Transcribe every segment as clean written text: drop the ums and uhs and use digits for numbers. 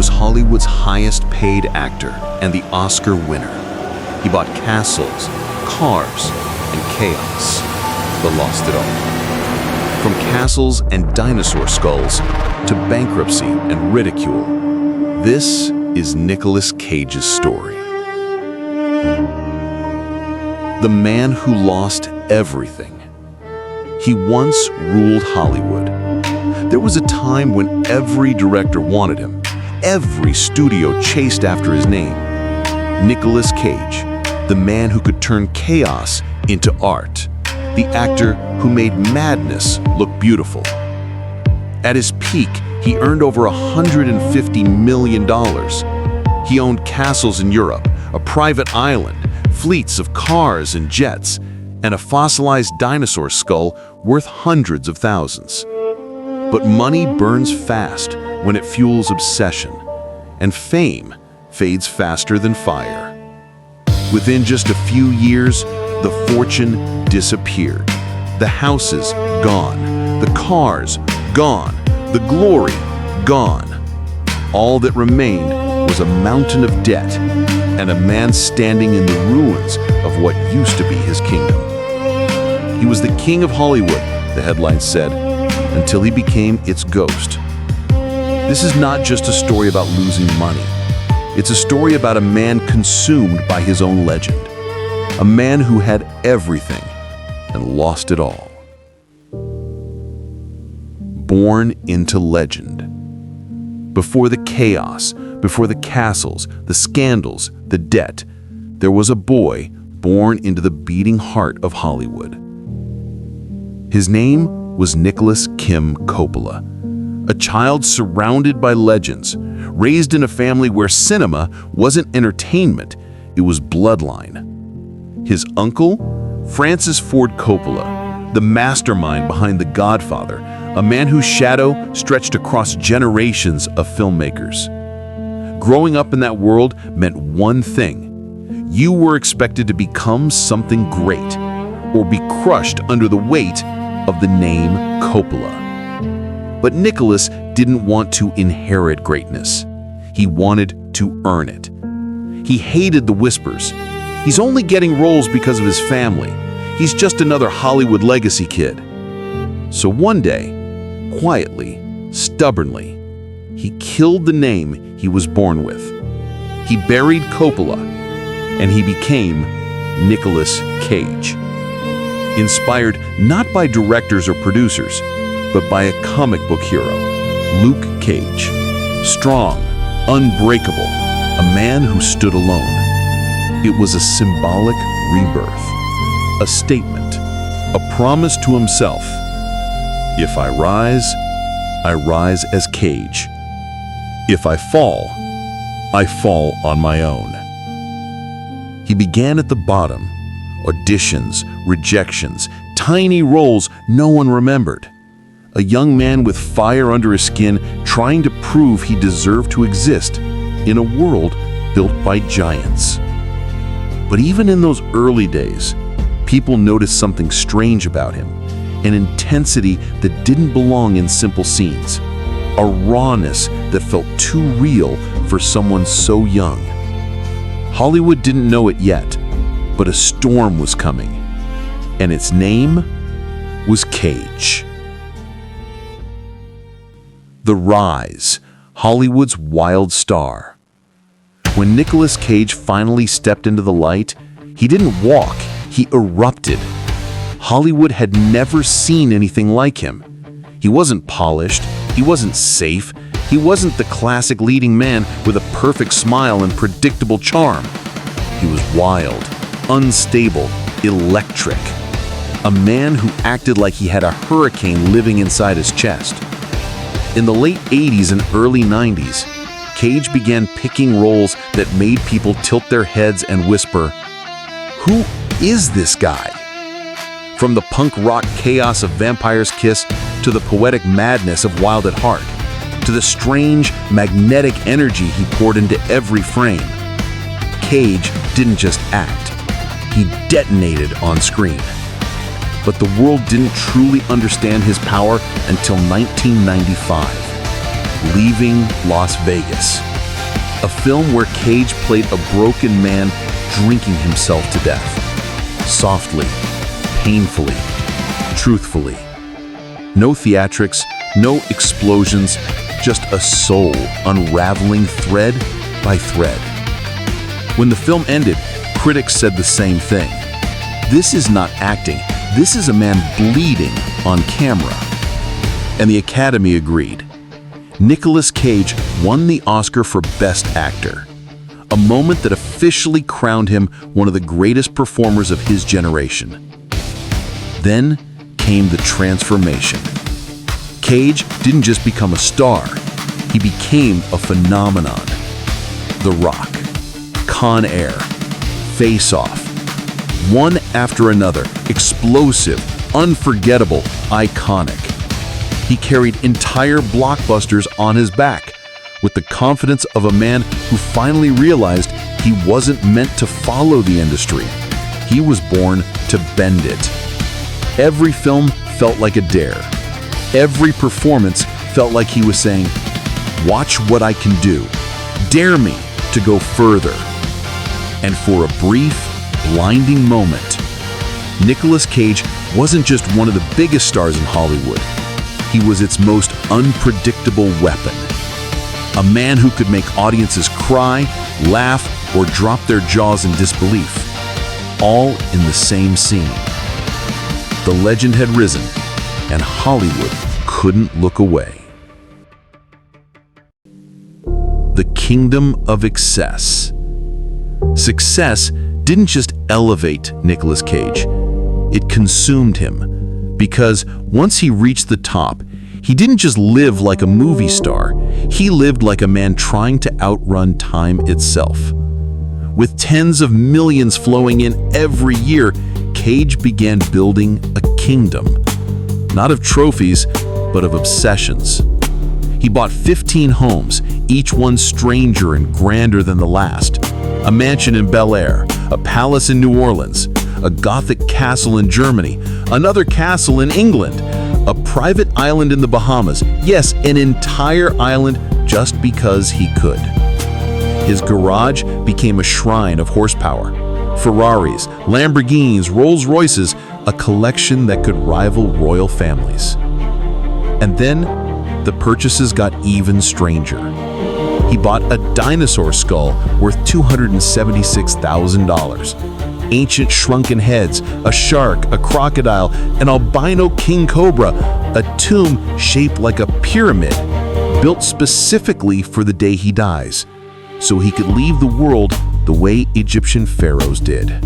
was Hollywood's highest-paid actor and the Oscar winner. He bought castles, cars, and chaos, but lost it all. From castles and dinosaur skulls to bankruptcy and ridicule, this is Nicolas Cage's story. The man who lost everything. He once ruled Hollywood. There was a time when every director wanted him. Every studio chased after his name. Nicolas Cage, the man who could turn chaos into art. The actor who made madness look beautiful. At his peak, he earned over $150 million. He owned castles in Europe, a private island, fleets of cars and jets, and a fossilized dinosaur skull worth hundreds of thousands. But money burns fast when it fuels obsession, and fame fades faster than fire. Within just a few years, the fortune disappeared. The houses, gone. The cars, gone. The glory, gone. All that remained was a mountain of debt and a man standing in the ruins of what used to be his kingdom. He was the king of Hollywood, the headline said, until he became its ghost. This is not just a story about losing money. It's a story about a man consumed by his own legend. A man who had everything and lost it all. Born into legend. Before the chaos, before the castles, the scandals, the debt, there was a boy born into the beating heart of Hollywood. His name was Nicolas Kim Coppola, a child surrounded by legends, raised in a family where cinema wasn't entertainment, it was bloodline. His uncle, Francis Ford Coppola, the mastermind behind The Godfather, a man whose shadow stretched across generations of filmmakers. Growing up in that world meant one thing. You were expected to become something great, or be crushed under the weight of the name Coppola. But Nicolas didn't want to inherit greatness. He wanted to earn it. He hated the whispers. He's only getting roles because of his family. He's just another Hollywood legacy kid. So one day, quietly, stubbornly, he killed the name he was born with. He buried Coppola, and he became Nicolas Cage. Inspired not by directors or producers, but by a comic book hero, Luke Cage. Strong, unbreakable, a man who stood alone. It was a symbolic rebirth, a statement, a promise to himself. If I rise as Cage. If I fall on my own. He began at the bottom. Auditions, rejections, tiny roles no one remembered. A young man with fire under his skin trying to prove he deserved to exist in a world built by giants. But even in those early days, people noticed something strange about him, an intensity that didn't belong in simple scenes, a rawness that felt too real for someone so young. Hollywood didn't know it yet, but a storm was coming, and its name was Cage. The Rise, Hollywood's wild star. When Nicolas Cage finally stepped into the light, he didn't walk, he erupted. Hollywood had never seen anything like him. He wasn't polished, he wasn't safe, he wasn't the classic leading man with a perfect smile and predictable charm. He was wild, unstable, electric. A man who acted like he had a hurricane living inside his chest. In the late 80s and early 90s, Cage began picking roles that made people tilt their heads and whisper, "Who is this guy?" From the punk rock chaos of Vampire's Kiss to the poetic madness of Wild at Heart, to the strange, magnetic energy he poured into every frame. Cage didn't just act, he detonated on screen. But the world didn't truly understand his power until 1995, leaving Las Vegas. A film where Cage played a broken man drinking himself to death. Softly, painfully, truthfully. No theatrics, no explosions, just a soul unraveling thread by thread. When the film ended, critics said the same thing. This is not acting, this is a man bleeding on camera. And the Academy agreed. Nicolas Cage won the Oscar for Best Actor, a moment that officially crowned him one of the greatest performers of his generation. Then came the transformation. Cage didn't just become a star, he became a phenomenon. The Rock, Con Air, Face Off, one after another, explosive, unforgettable, iconic. He carried entire blockbusters on his back with the confidence of a man who finally realized he wasn't meant to follow the industry. He was born to bend it. Every film felt like a dare. Every performance felt like he was saying, "Watch what I can do. Dare me to go further." And for a brief, blinding moment, Nicolas Cage wasn't just one of the biggest stars in Hollywood. He was its most unpredictable weapon. A man who could make audiences cry, laugh, or drop their jaws in disbelief, all in the same scene. The legend had risen, and Hollywood couldn't look away. The kingdom of excess. Success didn't just elevate Nicolas Cage, it consumed him. Because once he reached the top, he didn't just live like a movie star, he lived like a man trying to outrun time itself. With tens of millions flowing in every year, Cage began building a kingdom. Not of trophies, but of obsessions. He bought 15 homes, each one stranger and grander than the last. A mansion in Bel Air, a palace in New Orleans, a Gothic castle in Germany, another castle in England, a private island in the Bahamas, yes, an entire island just because he could. His garage became a shrine of horsepower. Ferraris, Lamborghinis, Rolls-Royces, a collection that could rival royal families. And then, the purchases got even stranger. He bought a dinosaur skull worth $276,000. Ancient shrunken heads, a shark, a crocodile, an albino king cobra, a tomb shaped like a pyramid, built specifically for the day he dies, so he could leave the world the way Egyptian pharaohs did.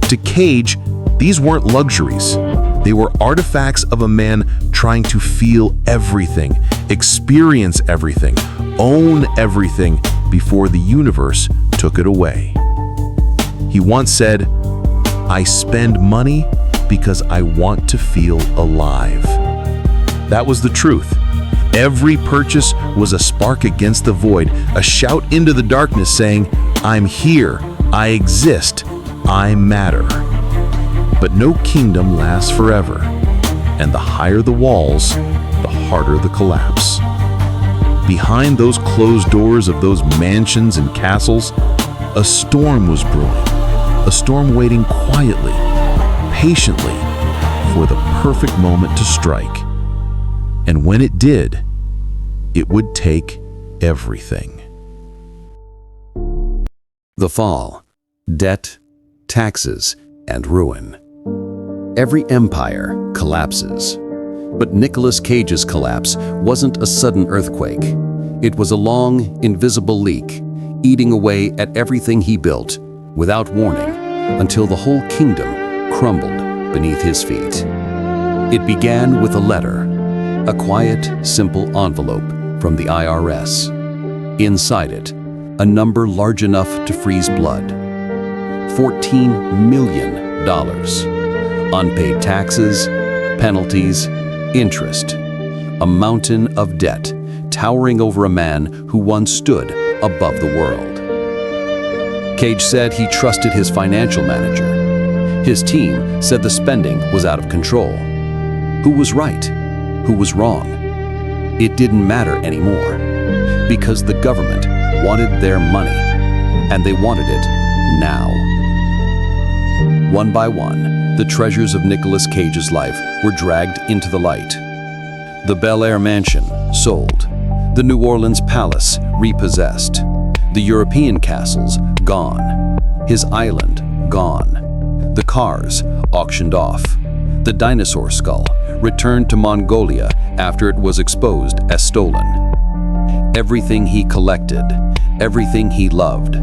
To Cage, these weren't luxuries. They were artifacts of a man trying to feel everything, experience everything, own everything before the universe took it away. He once said, "I spend money because I want to feel alive." That was the truth. Every purchase was a spark against the void, a shout into the darkness saying, "I'm here, I exist, I matter." But no kingdom lasts forever, and the higher the walls, the harder the collapse. Behind those closed doors of those mansions and castles, a storm was brewing, a storm waiting quietly, patiently, for the perfect moment to strike. And when it did, it would take everything. The fall, debt, taxes, and ruin. Every empire collapses. But Nicolas Cage's collapse wasn't a sudden earthquake. It was a long, invisible leak, eating away at everything he built, without warning, until the whole kingdom crumbled beneath his feet. It began with a letter, a quiet, simple envelope from the IRS. Inside it, a number large enough to freeze blood. $14 million. Unpaid taxes, penalties, interest. A mountain of debt towering over a man who once stood above the world. Cage said he trusted his financial manager. His team said the spending was out of control. Who was right? Who was wrong? It didn't matter anymore, because the government wanted their money, and they wanted it now. One by one, the treasures of Nicolas Cage's life were dragged into the light. The Bel Air mansion sold, the New Orleans palace repossessed, the European castles gone, his island gone, the cars auctioned off, the dinosaur skull returned to Mongolia after it was exposed as stolen. Everything he collected, everything he loved,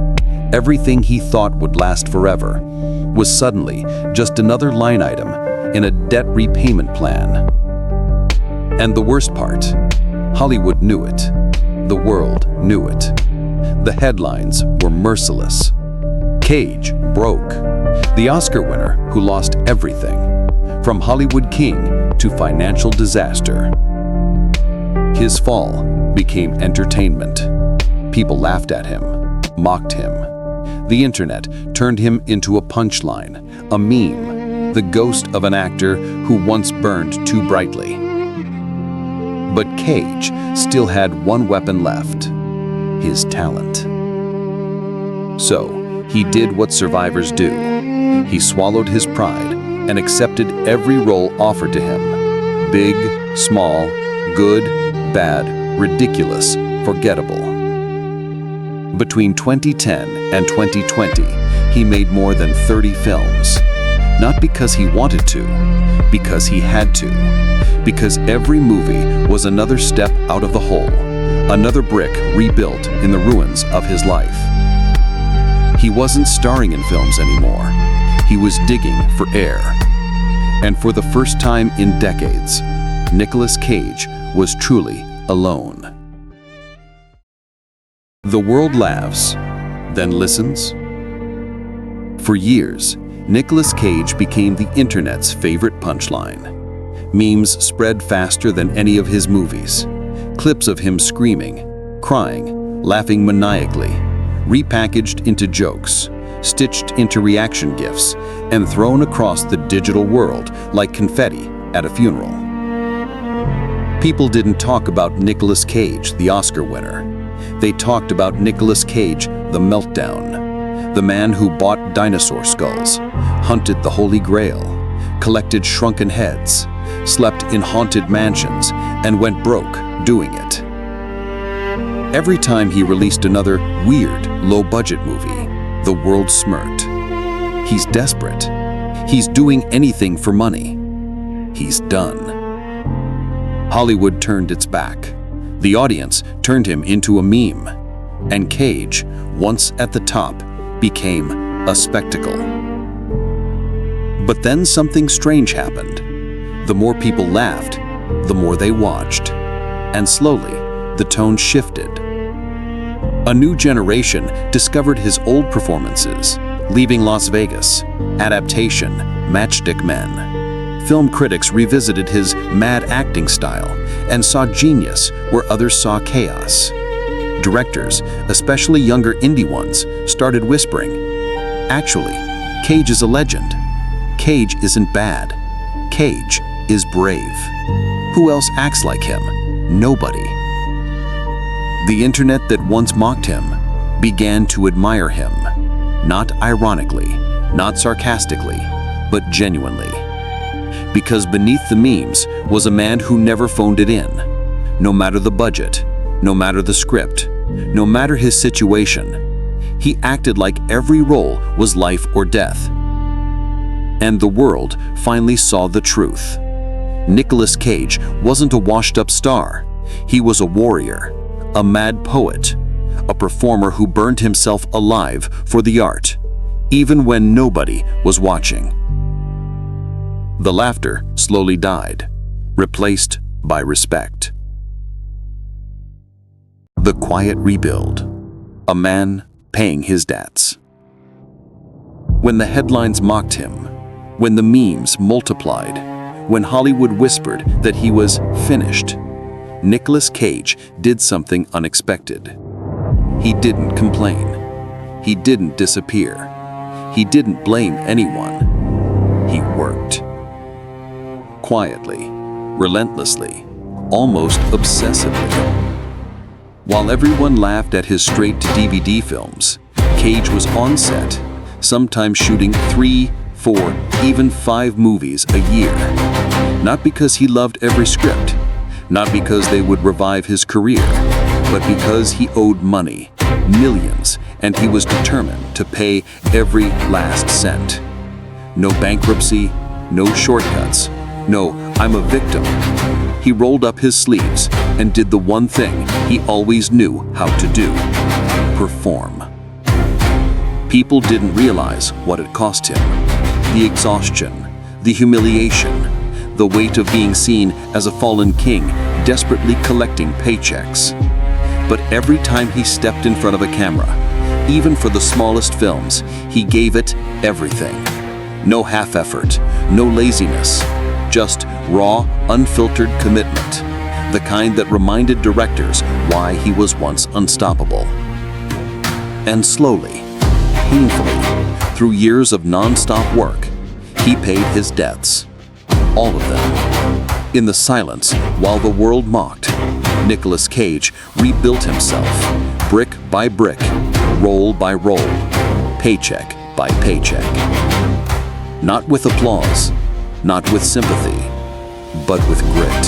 everything he thought would last forever, was suddenly just another line item in a debt repayment plan. And the worst part, Hollywood knew it. The world knew it. The headlines were merciless. Cage broke. The Oscar winner who lost everything, from Hollywood king to financial disaster. His fall became entertainment. People laughed at him, mocked him. The internet turned him into a punchline, a meme, the ghost of an actor who once burned too brightly. But Cage still had one weapon left: his talent. So he did what survivors do. He swallowed his pride and accepted every role offered to him. Big, small, good, bad, ridiculous, forgettable. Between 2010 and 2020, he made more than 30 films. Not because he wanted to, because he had to. Because every movie was another step out of the hole, another brick rebuilt in the ruins of his life. He wasn't starring in films anymore. He was digging for air. And for the first time in decades, Nicolas Cage was truly alone. The world laughs, then listens. For years, Nicolas Cage became the internet's favorite punchline. Memes spread faster than any of his movies. Clips of him screaming, crying, laughing maniacally, repackaged into jokes, stitched into reaction GIFs, and thrown across the digital world like confetti at a funeral. People didn't talk about Nicolas Cage, the Oscar winner. They talked about Nicolas Cage, the meltdown, the man who bought dinosaur skulls, hunted the Holy Grail, collected shrunken heads, slept in haunted mansions, and went broke doing it. Every time he released another weird, low-budget movie, the world smirked. He's desperate. He's doing anything for money. He's done. Hollywood turned its back. The audience turned him into a meme. And Cage, once at the top, became a spectacle. But then something strange happened. The more people laughed, the more they watched. And slowly, the tone shifted. A new generation discovered his old performances: Leaving Las Vegas, Adaptation, Matchstick Men. Film critics revisited his mad acting style and saw genius where others saw chaos. Directors, especially younger indie ones, started whispering, "Actually, Cage is a legend. Cage isn't bad. Cage is brave. Who else acts like him? Nobody." The internet that once mocked him began to admire him, not ironically, not sarcastically, but genuinely. Because beneath the memes was a man who never phoned it in. No matter the budget, no matter the script, no matter his situation, he acted like every role was life or death. And the world finally saw the truth. Nicolas Cage wasn't a washed-up star. He was a warrior, a mad poet, a performer who burned himself alive for the art, even when nobody was watching. The laughter slowly died, replaced by respect. The quiet rebuild. A man paying his debts. When the headlines mocked him, when the memes multiplied, when Hollywood whispered that he was finished, Nicolas Cage did something unexpected. He didn't complain. He didn't disappear. He didn't blame anyone. He worked. Quietly, relentlessly, almost obsessively. While everyone laughed at his straight-to-DVD films, Cage was on set, sometimes shooting 3, 4, even 5 movies a year. Not because he loved every script, not because they would revive his career, but because he owed money, millions, and he was determined to pay every last cent. No bankruptcy, no shortcuts, no, I'm a victim. He rolled up his sleeves and did the one thing he always knew how to do: perform. People didn't realize what it cost him. The exhaustion, the humiliation, the weight of being seen as a fallen king desperately collecting paychecks. But every time he stepped in front of a camera, even for the smallest films, he gave it everything. No half effort, no laziness, just raw, unfiltered commitment, the kind that reminded directors why he was once unstoppable. And slowly, painfully, through years of non-stop work, he paid his debts. All of them. In the silence, while the world mocked, Nicolas Cage rebuilt himself, brick by brick, roll by roll, paycheck by paycheck. Not with applause, not with sympathy, but with grit.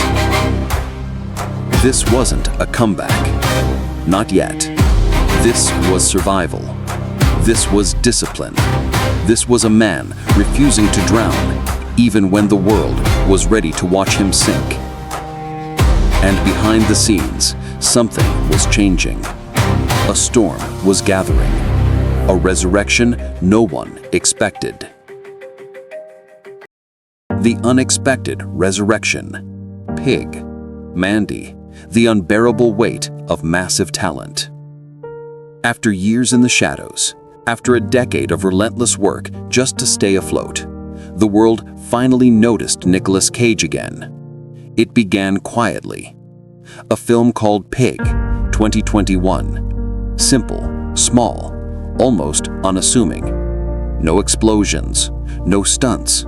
This wasn't a comeback. Not yet. This was survival. This was discipline. This was a man refusing to drown, even when the world was ready to watch him sink. And behind the scenes, something was changing. A storm was gathering. A resurrection no one expected. The unexpected resurrection. Pig. Mandy. The unbearable weight of massive talent. After years in the shadows, after a decade of relentless work just to stay afloat, the world finally noticed Nicolas Cage again. It began quietly. A film called Pig, 2021. Simple, small, almost unassuming. No explosions, no stunts.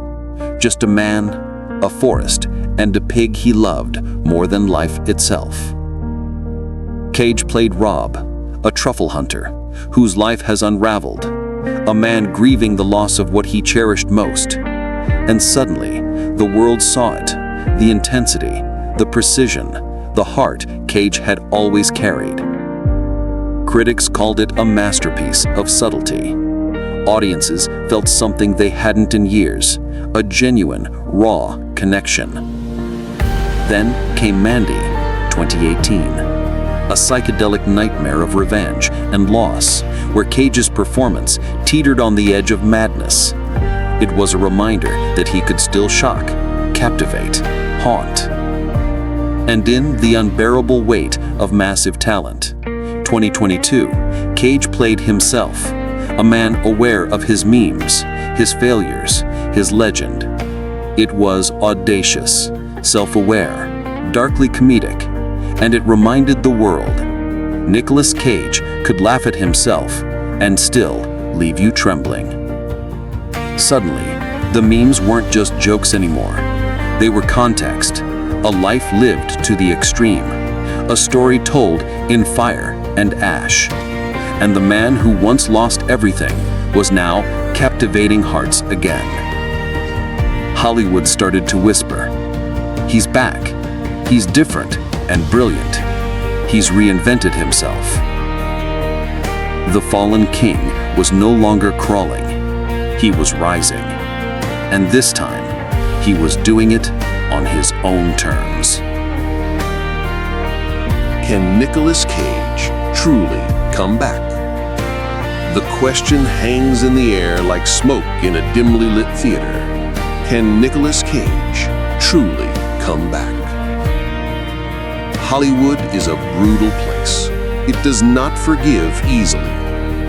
Just a man, a forest, and a pig he loved more than life itself. Cage played Rob, a truffle hunter whose life has unraveled, a man grieving the loss of what he cherished most. And suddenly, the world saw it, the intensity, the precision, the heart Cage had always carried. Critics called it a masterpiece of subtlety. Audiences felt something they hadn't in years, a genuine, raw connection. Then came Mandy, 2018, a psychedelic nightmare of revenge and loss, where Cage's performance teetered on the edge of madness. It was a reminder that he could still shock, captivate, haunt. And in The Unbearable Weight of Massive Talent, 2022, Cage played himself, a man aware of his memes, his failures, his legend. It was audacious, self-aware, darkly comedic, and it reminded the world Nicolas Cage could laugh at himself and still leave you trembling. Suddenly, the memes weren't just jokes anymore. They were context, a life lived to the extreme, a story told in fire and ash. And the man who once lost everything was now captivating hearts again. Hollywood started to whisper, "He's back. He's different and brilliant. He's reinvented himself." The fallen king was no longer crawling. He was rising. And this time, he was doing it on his own terms. Can Nicolas Cage truly come back? The question hangs in the air like smoke in a dimly lit theater. Can Nicolas Cage truly come back? Hollywood is a brutal place. It does not forgive easily.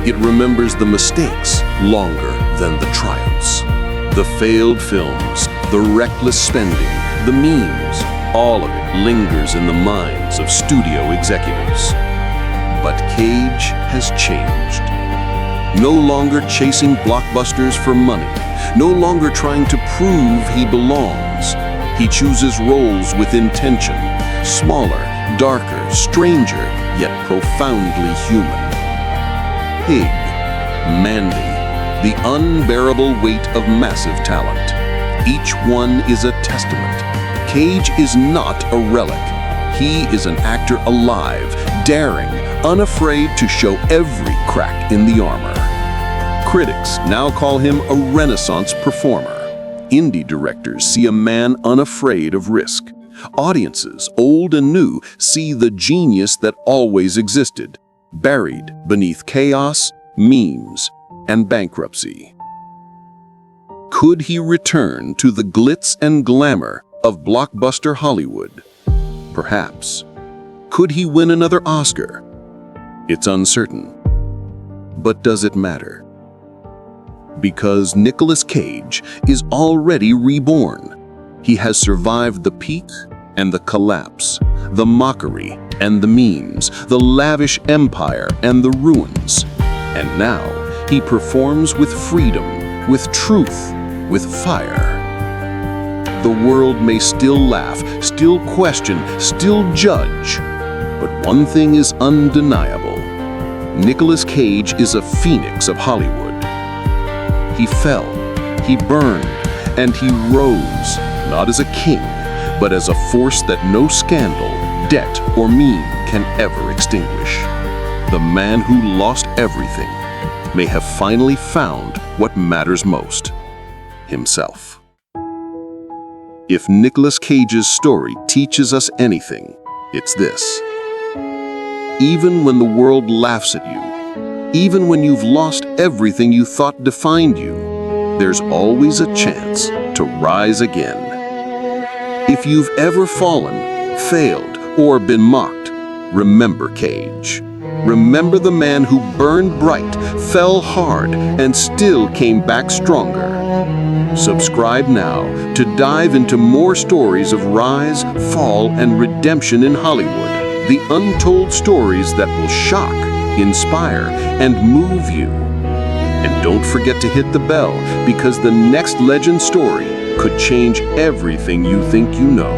It remembers the mistakes longer than the triumphs. The failed films, the reckless spending, the memes, all of it lingers in the minds of studio executives. But Cage has changed. No longer chasing blockbusters for money, no longer trying to prove he belongs. He chooses roles with intention, smaller, darker, stranger, yet profoundly human. Pig, Mandy, the unbearable weight of massive talent. Each one is a testament. Cage is not a relic. He is an actor alive, daring, unafraid to show every crack in the armor. Critics now call him a Renaissance performer. Indie directors see a man unafraid of risk. Audiences, old and new, see the genius that always existed, buried beneath chaos, memes, and bankruptcy. Could he return to the glitz and glamour of blockbuster Hollywood? Perhaps. Could he win another Oscar? It's uncertain. But does it matter? Because Nicolas Cage is already reborn. He has survived the peak and the collapse, the mockery and the memes, the lavish empire and the ruins. And now he performs with freedom, with truth, with fire. The world may still laugh, still question, still judge. But one thing is undeniable. Nicolas Cage is a phoenix of Hollywood. He fell, he burned, and he rose, not as a king, but as a force that no scandal, debt, or meme can ever extinguish. The man who lost everything may have finally found what matters most: himself. If Nicolas Cage's story teaches us anything, it's this. Even when the world laughs at you, even when you've lost everything you thought defined you, there's always a chance to rise again. If you've ever fallen, failed, or been mocked, remember Cage. Remember the man who burned bright, fell hard, and still came back stronger. Subscribe now to dive into more stories of rise, fall, and redemption in Hollywood. The untold stories that will shock, inspire, and move you. And don't forget to hit the bell, because the next legend story could change everything you think you know.